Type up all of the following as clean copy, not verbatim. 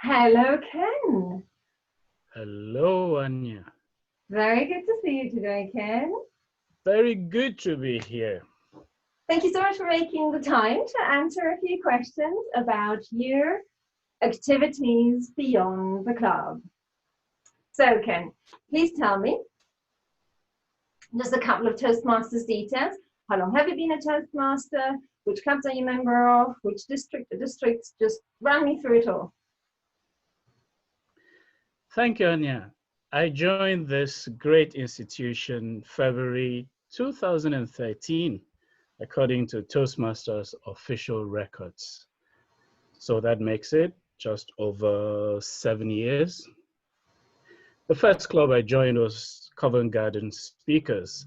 Hello, Ken. Hello, Anja. Very good to see you today, Ken. Very good to be here. Thank you so much for making the time to answer a few questions about your activities beyond the club. So, Ken, please tell me just a couple of Toastmasters details. How long have you been a Toastmaster? Which clubs are you a member of? Which districts? Just run me through it all. Thank you, Anja. I joined this great institution February 2013, according to Toastmasters official records. So that makes it just over 7 years. The first club I joined was Covent Garden Speakers,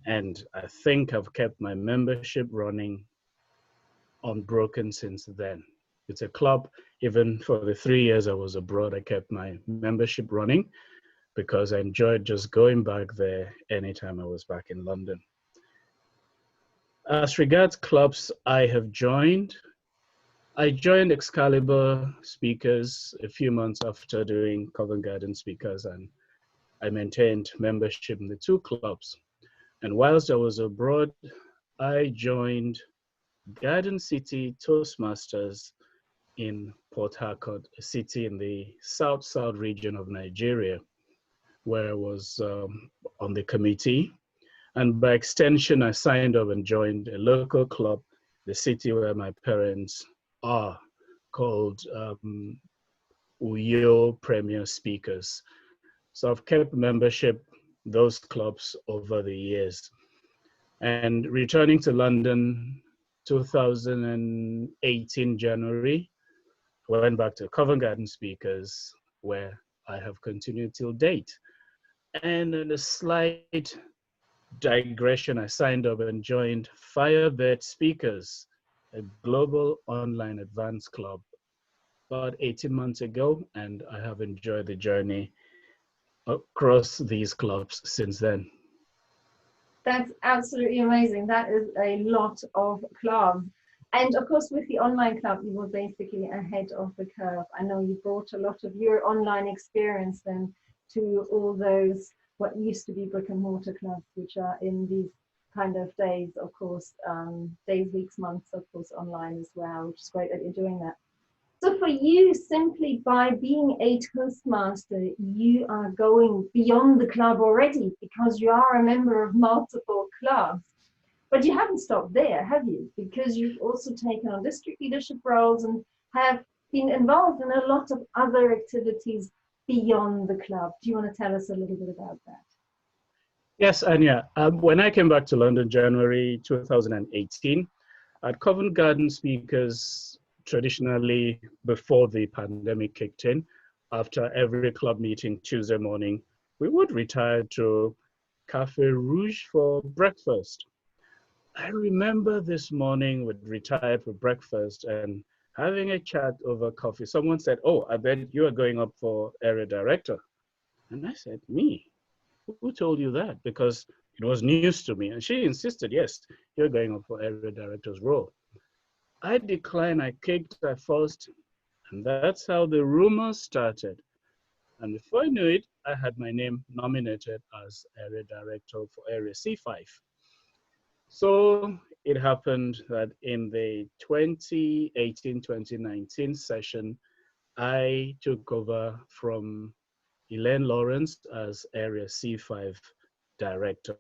and I think I've kept my membership running unbroken since then. It's a club, even for the 3 years I was abroad, I kept my membership running because I enjoyed just going back there anytime I was back in London. As regards clubs I have joined, I joined Excalibur Speakers a few months after doing Covent Garden Speakers, and I maintained membership in the two clubs. And whilst I was abroad, I joined Garden City Toastmasters in Port Harcourt, a city in the south region of Nigeria, where I was on the committee. And by extension, I signed up and joined a local club, the city where my parents are, called Uyo Premier Speakers. So I've kept membership those clubs over the years. And returning to London 2018 January, I went back to Covent Garden Speakers, where I have continued till date. And in a slight digression, I signed up and joined Firebird Speakers, a global online advanced club, about 18 months ago, and I have enjoyed the journey across these clubs since then. That's absolutely amazing. That is a lot of clubs. And of course, with the online club, you were basically ahead of the curve. I know you brought a lot of your online experience then to all those, what used to be brick and mortar clubs, which are in these kind of days, of course, days, weeks, months, of course, online as well, which is great that you're doing that. So for you, simply by being a Toastmaster, you are going beyond the club already because you are a member of multiple clubs. But you haven't stopped there, have you? Because you've also taken on district leadership roles and have been involved in a lot of other activities beyond the club. Do you want to tell us a little bit about that? Yes, Anja. When I came back to London, January 2018, at Covent Garden Speakers, traditionally before the pandemic kicked in, after every club meeting Tuesday morning, we would retire to Cafe Rouge for breakfast. I remember this morning we'd retired for breakfast and having a chat over coffee. Someone said, "Oh, I bet you are going up for area director." And I said, "Me? Who told you that?" Because it was news to me. And she insisted, "Yes, you're going up for area director's role." I declined, I kicked, I fussed, and that's how the rumors started. And before I knew it, I had my name nominated as area director for area C5. So it happened that in the 2018-2019 session, I took over from Elaine Lawrence as area C5 director.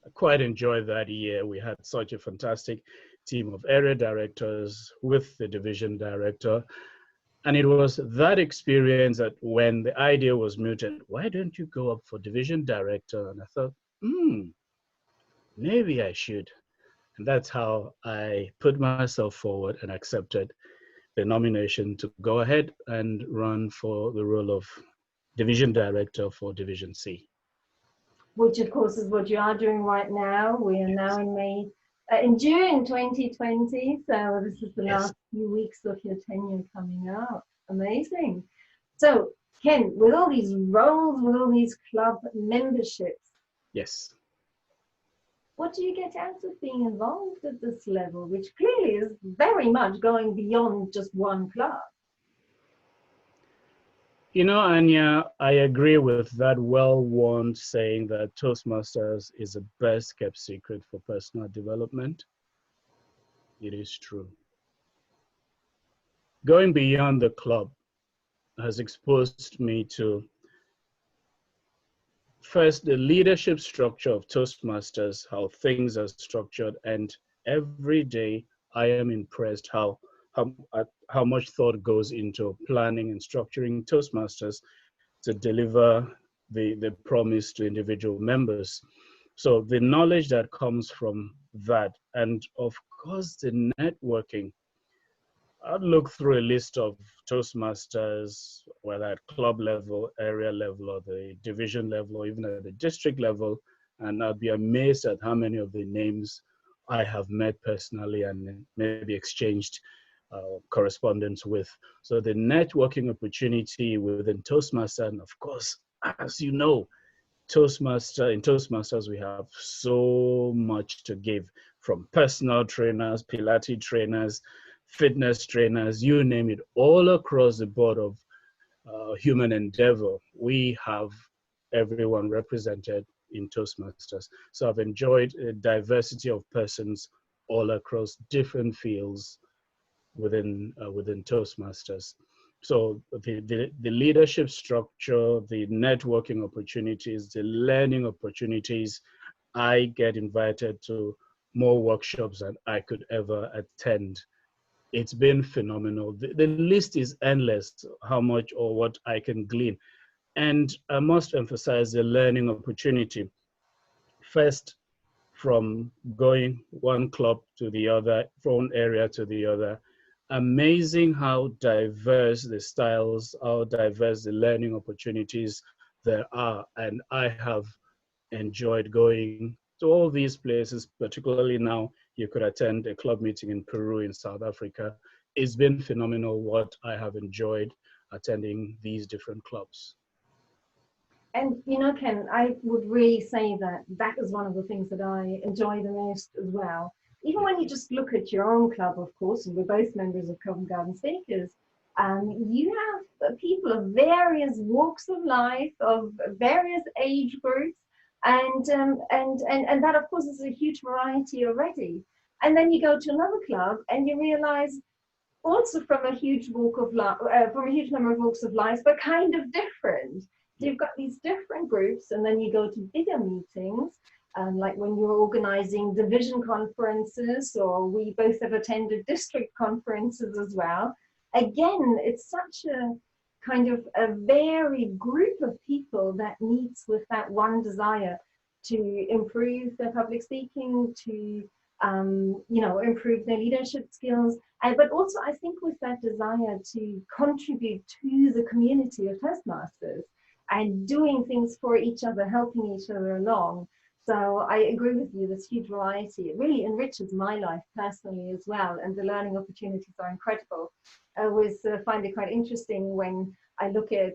I quite enjoyed that year. We had such a fantastic team of area directors with the division director. And it was that experience that when the idea was mooted, why don't you go up for division director? And I thought, maybe I should. And that's how I put myself forward and accepted the nomination to go ahead and run for the role of division director for Division C. Which of course is what you are doing right now. We are now in May, in June 2020. So this is the last few weeks of your tenure coming up. Amazing. So Ken, with all these roles, with all these club memberships, yes, what do you get out of being involved at this level, which clearly is very much going beyond just one club? You know, Anja, I agree with that well-worn saying that Toastmasters is the best kept secret for personal development. It is true. Going beyond the club has exposed me to first the leadership structure of Toastmasters, how things are structured, and every day I am impressed how much thought goes into planning and structuring Toastmasters to deliver the promise to individual members. So the knowledge that comes from that, and of course the networking. I'd look through a list of Toastmasters, whether at club level, area level, or the division level, or even at the district level, and I'd be amazed at how many of the names I have met personally and maybe exchanged correspondence with. So the networking opportunity within Toastmaster, and of course, as you know, in Toastmasters, we have so much to give, from personal trainers, Pilates trainers, fitness trainers, you name it, all across the board of human endeavor. We have everyone represented in Toastmasters. So I've enjoyed a diversity of persons all across different fields within Toastmasters. So the leadership structure, the networking opportunities, the learning opportunities, I get invited to more workshops than I could ever attend. It's been phenomenal. The list is endless, how much or what I can glean. And I must emphasize the learning opportunity. First, from going one club to the other, from one area to the other. Amazing how diverse the styles, how diverse the learning opportunities there are. And I have enjoyed going to all these places, particularly now you could attend a club meeting in Peru, in South Africa. It's been phenomenal what I have enjoyed attending these different clubs. And you know, Ken, I would really say that that is one of the things that I enjoy the most as well. Even when you just look at your own club, of course, and we're both members of Covent Garden Toastmasters, you have people of various walks of life, of various age groups, and that, of course, is a huge variety already. And then you go to another club and you realize also from a huge walk of life, from a huge number of walks of life, but kind of different. So you've got these different groups, and then you go to bigger meetings, like when you're organizing division conferences, or we both have attended district conferences as well. Again, it's such a kind of a varied group of people that meets with that one desire to improve their public speaking, to improve their leadership skills, but also I think with that desire to contribute to the community of Toastmasters and doing things for each other, helping each other along. So I agree with you, there's huge variety. It really enriches my life personally as well, and the learning opportunities are incredible. I always find it quite interesting when I look at,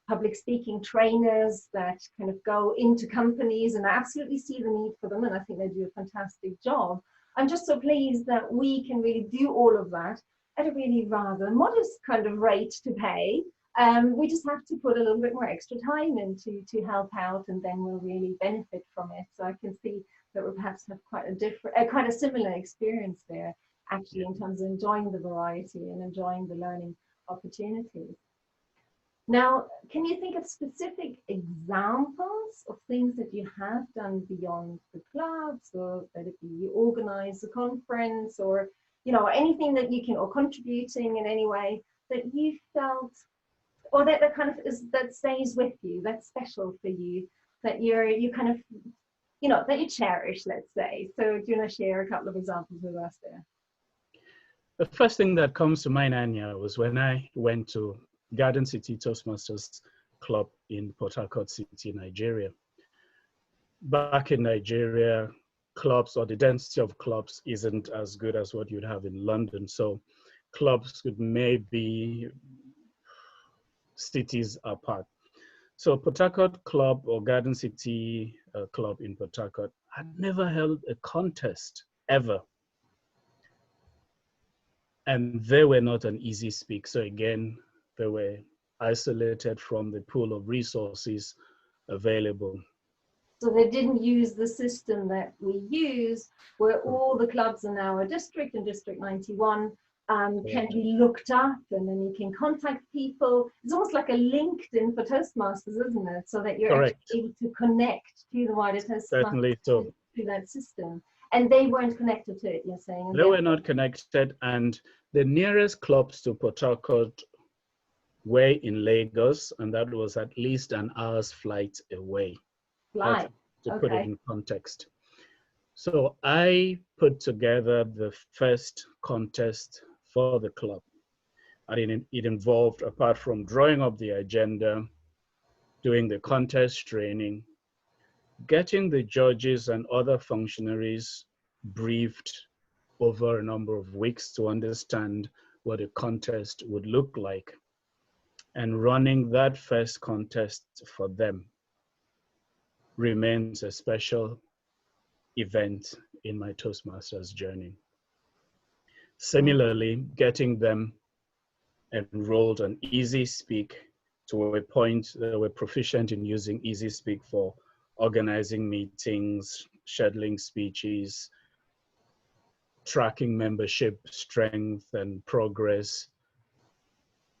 public speaking trainers that kind of go into companies, and I absolutely see the need for them, and I think they do a fantastic job. I'm just so pleased that we can really do all of that at a really rather modest kind of rate to pay. We just have to put a little bit more extra time in to help out, and then we'll really benefit from it. So I can see that we perhaps have quite a similar experience there, actually, in terms of enjoying the variety and enjoying the learning opportunities. Now, can you think of specific examples of things that you have done beyond the clubs, or that it be you organize a conference, or anything that you can, or contributing in any way that you felt, or that kind of that stays with you, that's special for you, that you kind of that you cherish, let's say. So do you want to share a couple of examples with us there? The first thing that comes to mind, Anja, was when I went to Garden City Toastmasters Club in Port Harcourt City, Nigeria. Back in Nigeria, clubs, or the density of clubs, isn't as good as what you'd have in London. So clubs could maybe cities apart. So Port Harcourt Club, or Garden City Club in Port Harcourt, had never held a contest ever. And they were not an easy speak. So again, there were isolated from the pool of resources available. So they didn't use the system that we use, where all the clubs in our district and District 91 can be looked up, and then you can contact people. It's almost like a LinkedIn for Toastmasters, isn't it? So that you're actually able to connect to the wider Toastmasters Certainly so. through that system. And they weren't connected to it, you're saying? They were not connected, and the nearest clubs to Port Harcourt were in Lagos, and that was at least an hour's flight away. To put it in context. So I put together the first contest for the club. And it involved, apart from drawing up the agenda, doing the contest training, getting the judges and other functionaries briefed over a number of weeks to understand what a contest would look like, and running that first contest for them remains a special event in my Toastmasters journey. Similarly, getting them enrolled on Easy Speak to a point that we're proficient in using Easy Speak for organizing meetings, scheduling speeches, tracking membership strength and progress,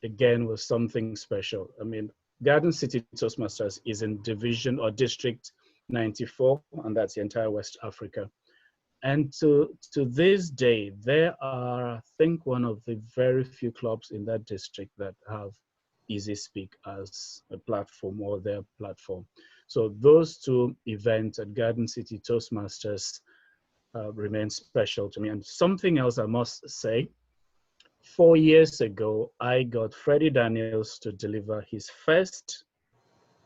again, was something special. I mean, Garden City Toastmasters is in division or district 94, and that's the entire West Africa. And to this day, there are, I think, one of the very few clubs in that district that have Easy Speak as a platform or their platform. So those two events at Garden City Toastmasters remain special to me. And something else I must say, 4 years ago, I got Freddie Daniels to deliver his first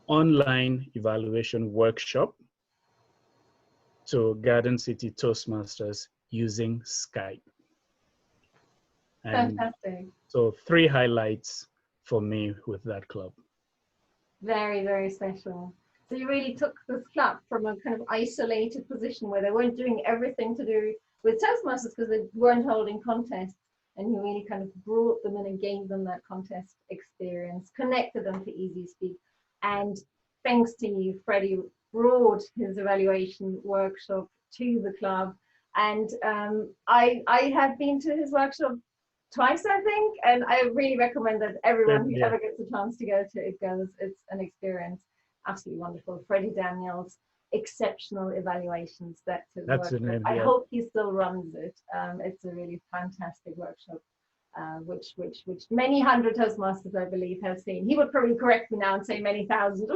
online evaluation workshop to Garden City Toastmasters using Skype. And fantastic. So 3 highlights for me with that club. Very, very special. So you really took this club from a kind of isolated position where they weren't doing everything to do with Toastmasters because they weren't holding contests, and you really kind of brought them in and gave them that contest experience, connected them to Easy Speak. And thanks to you, Freddie brought his evaluation workshop to the club. And I have been to his workshop twice, I think, and I really recommend that everyone who ever gets a chance to go to it goes. It's an experience, absolutely wonderful. Freddie Daniels, exceptional evaluations. That's his workshop. Name, I hope he still runs it. It's a really fantastic workshop, which many hundred Toastmasters, I believe, have seen. He would probably correct me now and say many thousand.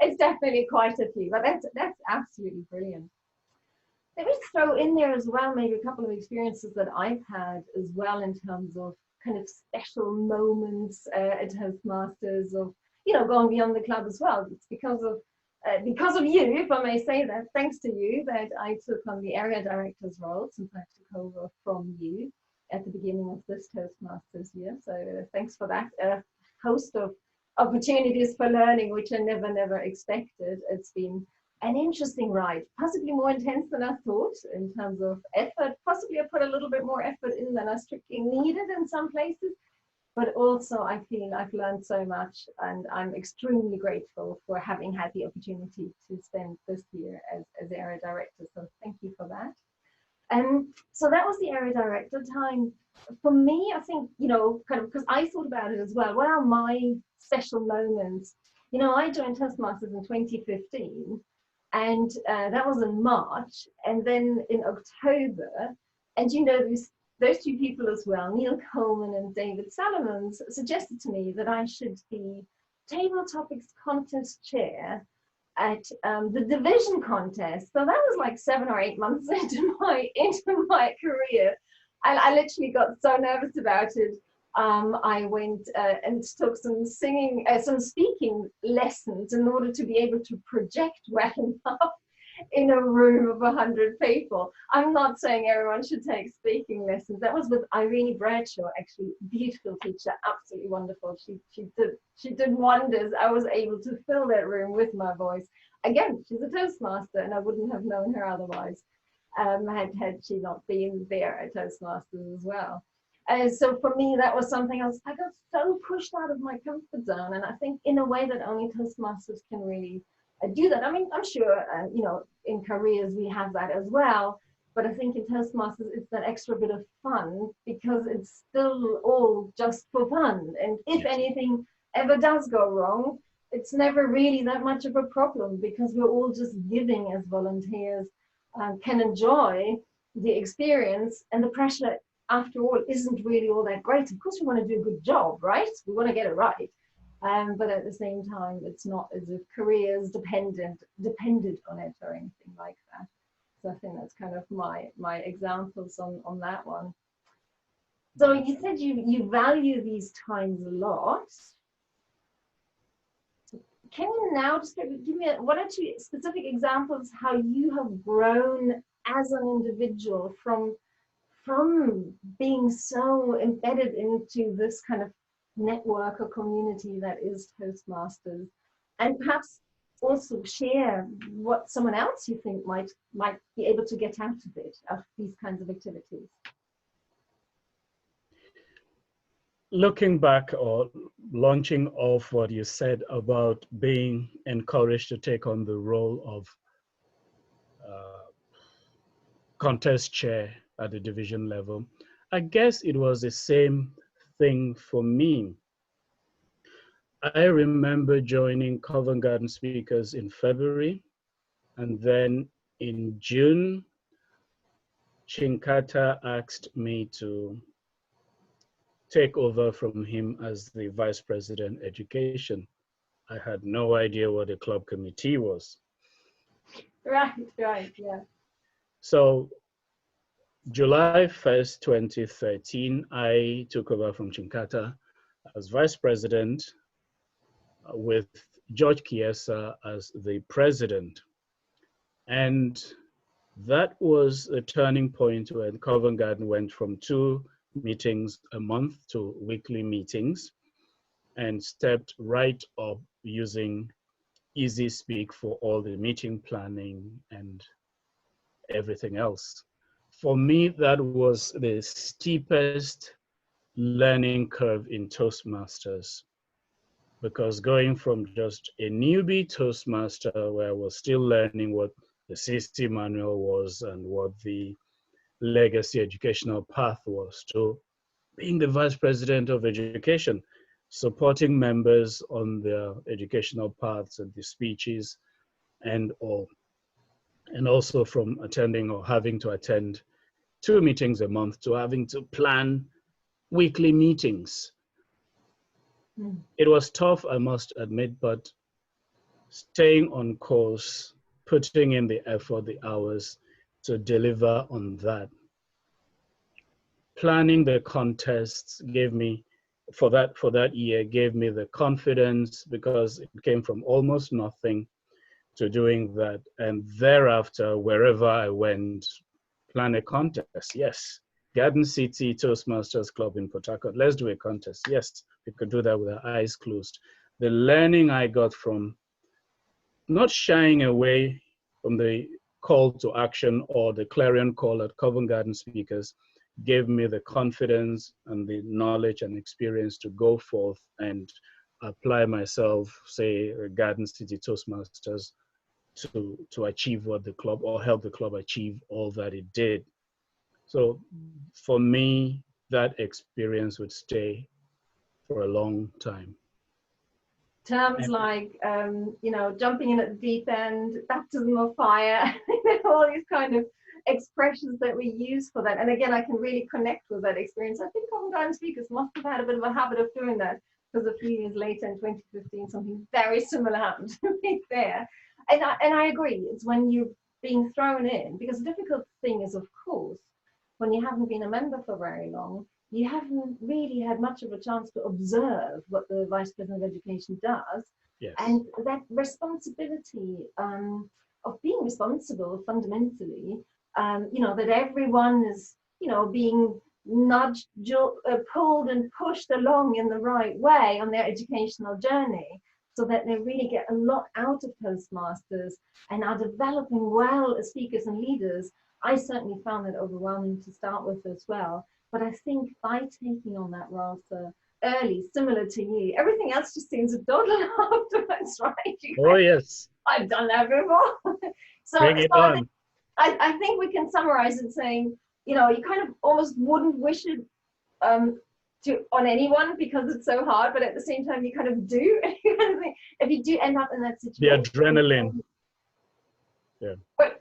It's definitely quite a few, but that's absolutely brilliant. Let me throw in there as well maybe a couple of experiences that I've had as well in terms of kind of special moments at Toastmasters, of, you know, going beyond the club as well. It's because of you, if I may say that, thanks to you, that I took on the area director's role since I took over from you at the beginning of this Toastmasters year. So thanks for that. A host of opportunities for learning, which I never expected. It's been an interesting ride, possibly more intense than I thought in terms of effort. Possibly I put a little bit more effort in than I strictly needed in some places, but also I feel I've learned so much, and I'm extremely grateful for having had the opportunity to spend this year as area director. So thank you for that. So that was the area director time. For me, I think, you know, kind of, because I thought about it as well, what are my special moments? You know, I joined Toastmasters in 2015, and that was in March, and then in October, and you know, those two people as well, Neil Coleman and David Salomons, suggested to me that I should be table topics contest chair at the division contest. So that was like 7 or 8 months into my career, and I literally got so nervous about it. I went and took some speaking lessons in order to be able to project well enough in a room of 100 people. I'm not saying everyone should take speaking lessons. That was with Irene Bradshaw, actually, beautiful teacher, absolutely wonderful. She did wonders. I was able to fill that room with my voice. Again, she's a Toastmaster, and I wouldn't have known her otherwise had she not been there at Toastmasters as well. So for me, that was something else. I got so pushed out of my comfort zone. And I think in a way that only Toastmasters can really do that. I mean, I'm sure, in careers we have that as well. But I think in Toastmasters, it's that extra bit of fun because it's still all just for fun. And if anything ever does go wrong, it's never really that much of a problem because we're all just giving as volunteers, can enjoy the experience, and the pressure after all isn't really all that great. Of course we want to do a good job, right? We want to get it right, but at the same time it's not as if careers depended on it or anything like that. So I think that's kind of my examples on that one. So you said you value these times a lot. Can you now just give me one or two specific examples how you have grown as an individual from being so embedded into this kind of network or community that is Toastmasters, and perhaps also share what someone else you think might be able to get out of it, out of these kinds of activities? Looking back or launching off what you said about being encouraged to take on the role of contest chair at the division level, I guess it was the same thing for me. I remember joining Covent Garden Speakers in February, and then in June, Chinkata asked me to take over from him as the Vice President Education. I had no idea what a club committee was. Right, yeah. So July 1st, 2013, I took over from Chinkata as Vice President with George Chiesa as the President. And that was a turning point when Covent Garden went from 2 meetings a month to weekly meetings and stepped right up using Easy Speak for all the meeting planning and everything else. For me, that was the steepest learning curve in Toastmasters, because going from just a newbie Toastmaster where I was still learning what the CC manual was and what the legacy educational path was, to being the Vice President of Education, supporting members on their educational paths and the speeches and all. And also from attending or having to attend 2 meetings a month to having to plan weekly meetings. It was tough, I must admit, but staying on course, putting in the effort, the hours to deliver on that. Planning the contests gave me, for that year, gave me the confidence, because it came from almost nothing to doing that. And thereafter, wherever I went, plan a contest. Yes, Garden City Toastmasters Club in Port Harcourt, let's do a contest. Yes, we could do that with our eyes closed. The learning I got from not shying away from the call to action or the clarion call at Covent Garden Speakers gave me the confidence and the knowledge and experience to go forth and apply myself, say, Garden City Toastmasters, to achieve what the club, or help the club achieve all that it did. So for me, that experience would stay for a long time. Terms like, jumping in at the deep end, baptism of fire, all these kind of expressions that we use for that. And again, I can really connect with that experience. I think Covent Garden Speakers must have had a bit of a habit of doing that, because a few years later in 2015, something very similar happened to me there. And I agree, it's when you're being thrown in, because the difficult thing is, of course, when you haven't been a member for very long, you haven't really had much of a chance to observe what the Vice President of Education does. Yes. And that responsibility of being responsible fundamentally, that everyone is, being nudged, pulled and pushed along in the right way on their educational journey, so that they really get a lot out of Toastmasters and are developing well as speakers and leaders. I certainly found that overwhelming to start with as well. But I think by taking on that role so early, similar to you, everything else just seems a doddle afterwards, right? Oh, yes. I've done that before. so Bring it I on. I think we can summarize it saying, you know, you kind of almost wouldn't wish it on anyone because it's so hard, but at the same time, you kind of do. If you do end up in that The situation, adrenaline. Yeah.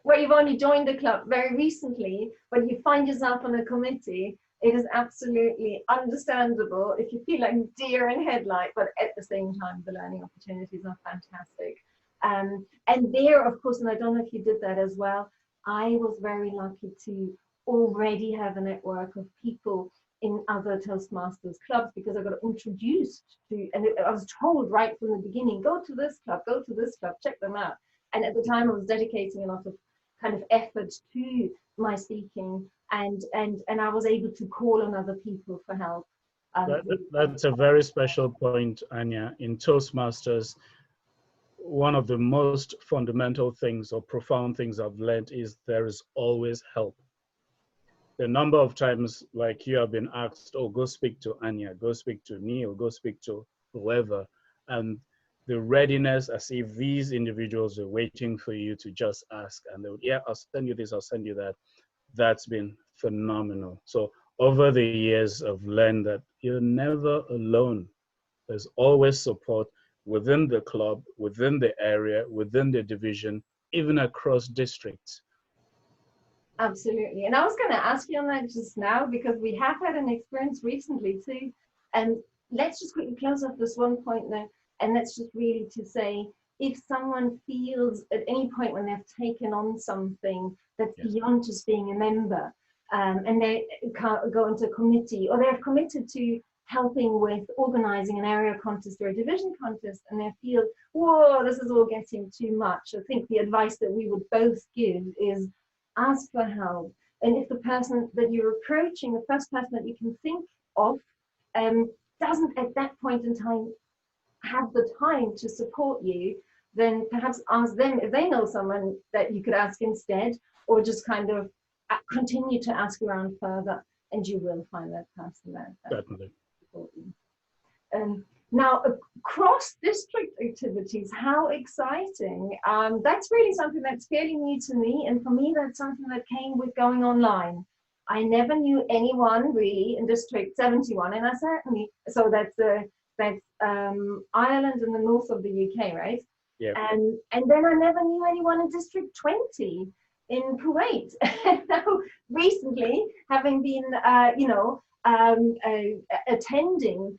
where you've only joined the club very recently, but you find yourself on a committee, it is absolutely understandable if you feel like deer in headlight, but at the same time, the learning opportunities are fantastic. And there, of course, and I don't know if you did that as well, I was very lucky to already have a network of people in other Toastmasters clubs because I got introduced to, and I was told right from the beginning, go to this club, check them out. And at the time, I was dedicating a lot of kind of effort to my speaking, and I was able to call on other people for help. That's a very special point, Anja. In Toastmasters, one of the most fundamental things or profound things I've learned is there is always help. The number of times like you have been asked, oh, go speak to Anja, go speak to Neil, go speak to whoever, and the readiness as if these individuals are waiting for you to just ask, and they would, yeah, I'll send you this, I'll send you that. That's been phenomenal. So over the years, I've learned that you're never alone. There's always support within the club, within the area, within the division, even across districts. Absolutely. And I was going to ask you on that just now because we have had an experience recently too. And let's just quickly close off this one point now. And that's just really to say, if someone feels at any point when they've taken on something that's beyond just being a member, and they can't go into a committee, or they've committed to helping with organizing an area contest or a division contest, and they feel, whoa, this is all getting too much. I think the advice that we would both give is ask for help. And if the person that you're approaching, the first person that you can think of, doesn't at that point in time have the time to support you, then perhaps ask them if they know someone that you could ask instead, or just kind of continue to ask around further, and you will find that person there. Definitely. Now, across district activities, how exciting. That's really something that's fairly new to me. And for me, that's something that came with going online. I never knew anyone really in District 71. And I certainly, so that's Ireland and the north of the UK, right? Yeah. And then I never knew anyone in District 20 in Kuwait. Now, recently, having been, attending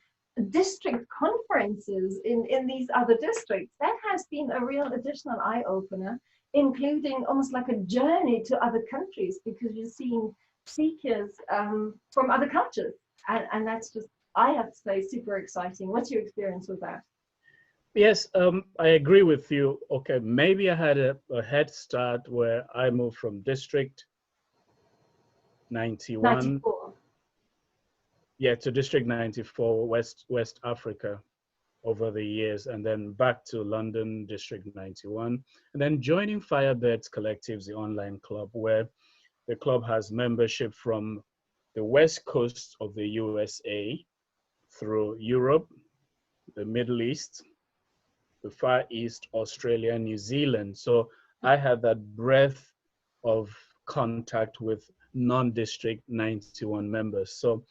district conferences in these other districts, that has been a real additional eye-opener, including almost like a journey to other countries, because you're seeing speakers from other cultures, and that's just, I have to say, super exciting. What's your experience with that? Yes, I agree with you. Okay, maybe I had a head start where I moved from District 91. 94. Yeah, to District 94, West Africa over the years, and then back to London, District 91, and then joining Firebirds Collectives, the online club, where the club has membership from the West Coast of the USA through Europe, the Middle East, the Far East, Australia, New Zealand. So I had that breadth of contact with non-District 91 members. So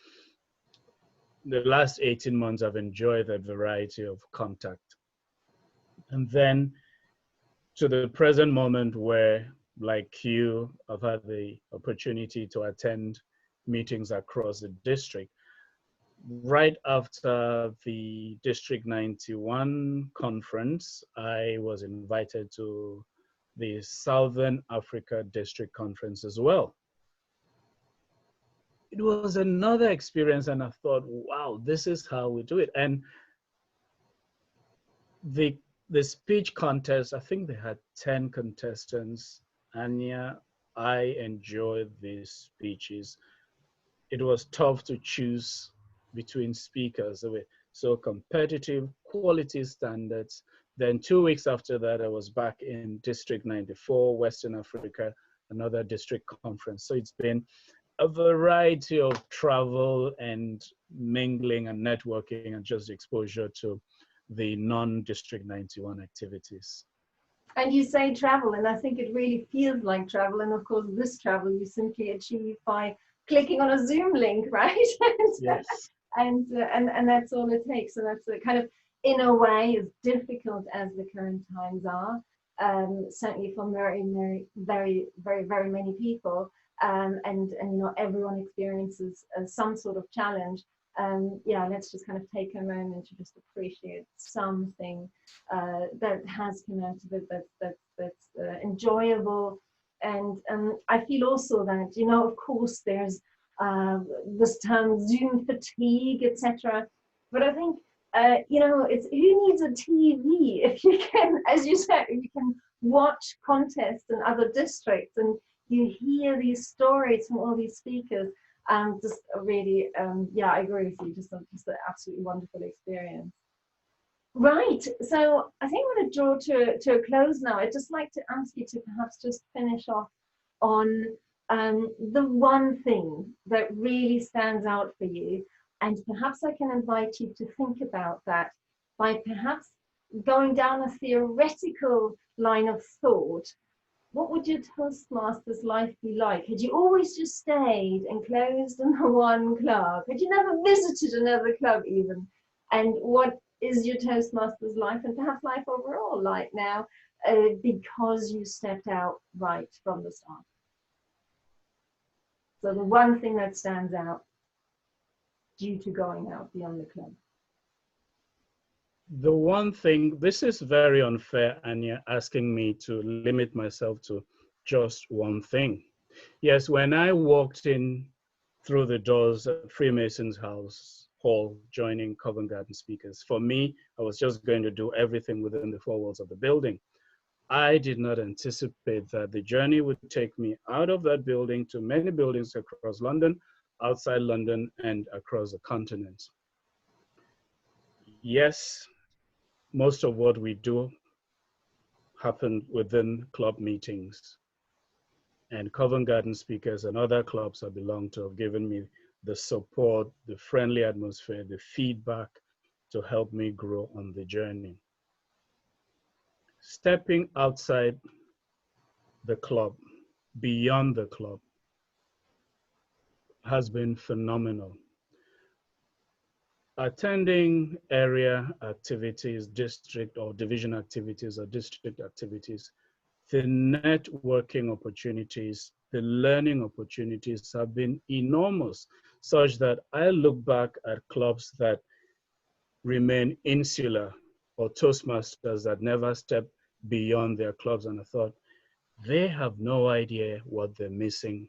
the last 18 months, I've enjoyed that variety of contact. And then to the present moment where, like you, I've had the opportunity to attend meetings across the district. Right after the District 91 conference, I was invited to the Southern Africa District Conference as well. It was another experience, and I thought, wow, this is how we do it. And the speech contest, I think they had 10 contestants. Anja, I enjoyed these speeches. It was tough to choose between speakers. They were so competitive, quality standards. Then 2 weeks after that, I was back in District 94, Western Africa, another district conference. So it's been a variety of travel and mingling and networking and just exposure to the non-District 91 activities. And you say travel, and I think it really feels like travel. And of course, this travel you simply achieve by clicking on a Zoom link, right? Yes. and that's all it takes. So that's a kind of, in a way, as difficult as the current times are, certainly for very many people, and not everyone experiences some sort of challenge. Yeah, let's just kind of take a moment to just appreciate something that has come out of it that's enjoyable. And I feel also that, of course, there's this term Zoom fatigue, etc. But I think, it's who needs a TV if you can, as you said, if you can watch contests in other districts and you hear these stories from all these speakers. Just really, yeah, I agree with you. Just an absolutely wonderful experience. Right. So I think I'm going to draw to a close now. I'd just like to ask you to perhaps just finish off on the one thing that really stands out for you. And perhaps I can invite you to think about that by perhaps going down a theoretical line of thought. What would your Toastmasters life be like? Had you always just stayed enclosed in the one club? Had you never visited another club even? And what is your Toastmasters life and perhaps life overall like now because you stepped out right from the start? So the one thing that stands out due to going out beyond the club. The one thing, this is very unfair, Anja, asking me to limit myself to just one thing. Yes, when I walked in through the doors at Freemasons House Hall, joining Covent Garden Speakers, for me, I was just going to do everything within the four walls of the building. I did not anticipate that the journey would take me out of that building to many buildings across London, outside London, and across the continent. Yes, most of what we do happened within club meetings. And Covent Garden Speakers and other clubs I belong to have given me the support, the friendly atmosphere, the feedback to help me grow on the journey. Stepping outside the club, beyond the club, has been phenomenal. Attending area activities, district or division activities or district activities, the networking opportunities, the learning opportunities have been enormous, such that I look back at clubs that remain insular or Toastmasters that never step beyond their clubs, and I thought, they have no idea what they're missing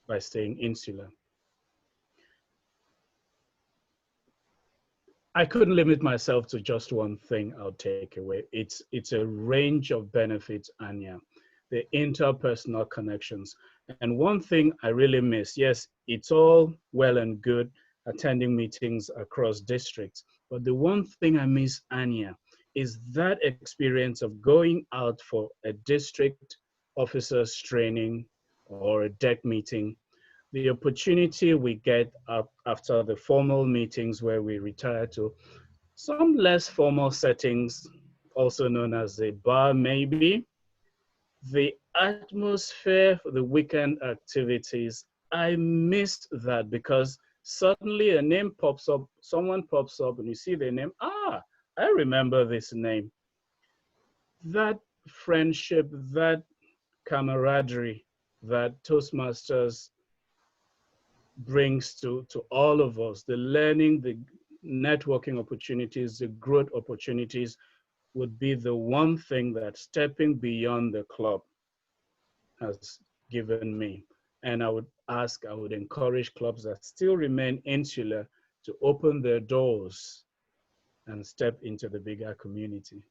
by staying insular. I couldn't limit myself to just one thing I'll take away. It's a range of benefits, Anja, the interpersonal connections. And one thing I really miss, yes, it's all well and good attending meetings across districts, but the one thing I miss, Anja, is that experience of going out for a district officers training or a deck meeting, the opportunity we get up after the formal meetings where we retire to some less formal settings, also known as a bar maybe, the atmosphere for the weekend activities, I missed that because suddenly a name pops up, someone pops up and you see their name, I remember this name. That friendship, that camaraderie that Toastmasters brings to all of us, the learning, the networking opportunities, the growth opportunities would be the one thing that stepping beyond the club has given me. And I would encourage clubs that still remain insular to open their doors and step into the bigger community.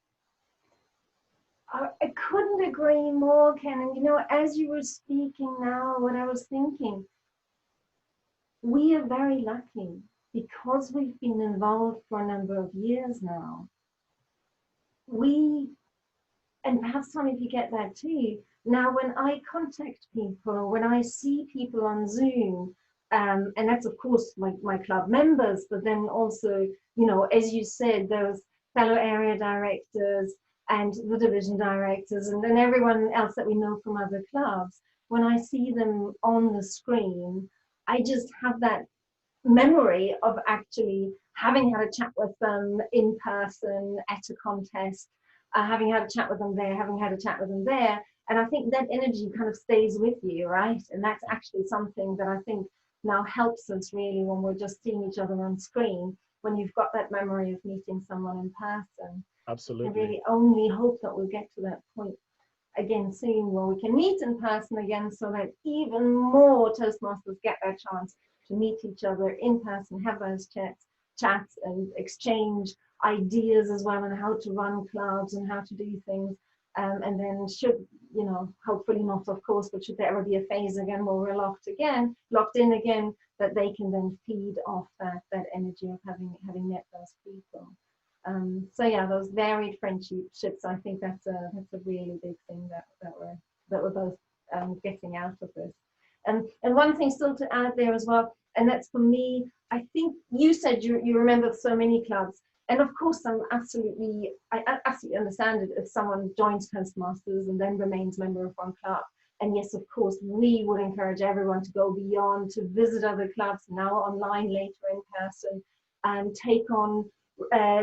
I couldn't agree more, Ken. And as you were speaking now, what I was thinking, we are very lucky because we've been involved for a number of years now. And perhaps, Tom, if you get that too, Now, when I contact people, when I see people on Zoom, and that's of course my club members, but then also, you know, as you said, those fellow area directors and the division directors, and then everyone else that we know from other clubs, when I see them on the screen, I just have that memory of actually having had a chat with them in person at a contest, having had a chat with them there, having had a chat with them there. And I think that energy kind of stays with you, right? And that's actually something that I think now helps us really when we're just seeing each other on screen, when you've got that memory of meeting someone in person. I Absolutely. really only hope that we'll get to that point again soon where we can meet in person again, so that even more Toastmasters get their chance to meet each other in person, have those chats and exchange ideas as well on how to run clubs and how to do things. And then should, you know, hopefully not of course, but should there ever be a phase again where we're locked in again, that they can then feed off that energy of having met those people. So yeah, those varied friendships, I think that's a really big thing that we're both getting out of this. And one thing still to add there as well, and that's for me, I think you said you remember so many clubs. And of course, I absolutely understand it if someone joins Toastmasters and then remains member of one club. And yes, of course, we would encourage everyone to go beyond, to visit other clubs, now online, later in person, and take on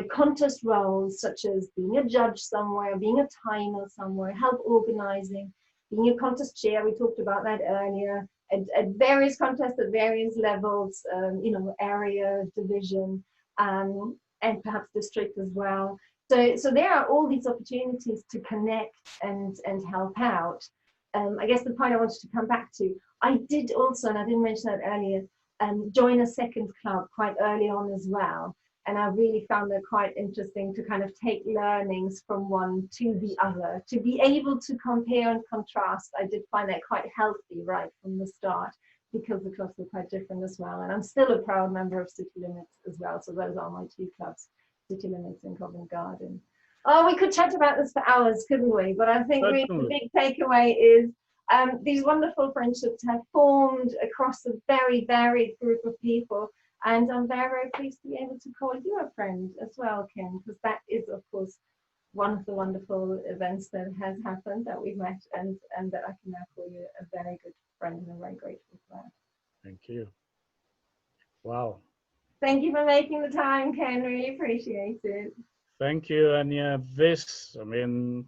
contest roles such as being a judge somewhere, being a timer somewhere, help organizing, being a contest chair. We talked about that earlier. At various contests at various levels, you know, area, division, and perhaps district as well. So there are all these opportunities to connect and help out. I guess the point I wanted to come back to, I did also, and I didn't mention that earlier, join a second club quite early on as well. And I really found that quite interesting to kind of take learnings from one to the other, to be able to compare and contrast. I did find that quite healthy right from the start, because the clubs were quite different as well. And I'm still a proud member of City Limits as well. So those are my two clubs, City Limits and Covent Garden. Oh, we could chat about this for hours, couldn't we? But I think really the big takeaway is these wonderful friendships have formed across a very varied group of people. And I'm very, very pleased to be able to call you a friend as well, Ken, because that is, of course, one of the wonderful events that has happened, that we've met, and that I can now call you a very good friend, and I'm very grateful for that. Thank you. Wow. Thank you for making the time, Ken. Really appreciate it. Thank you. And yeah, this, I mean,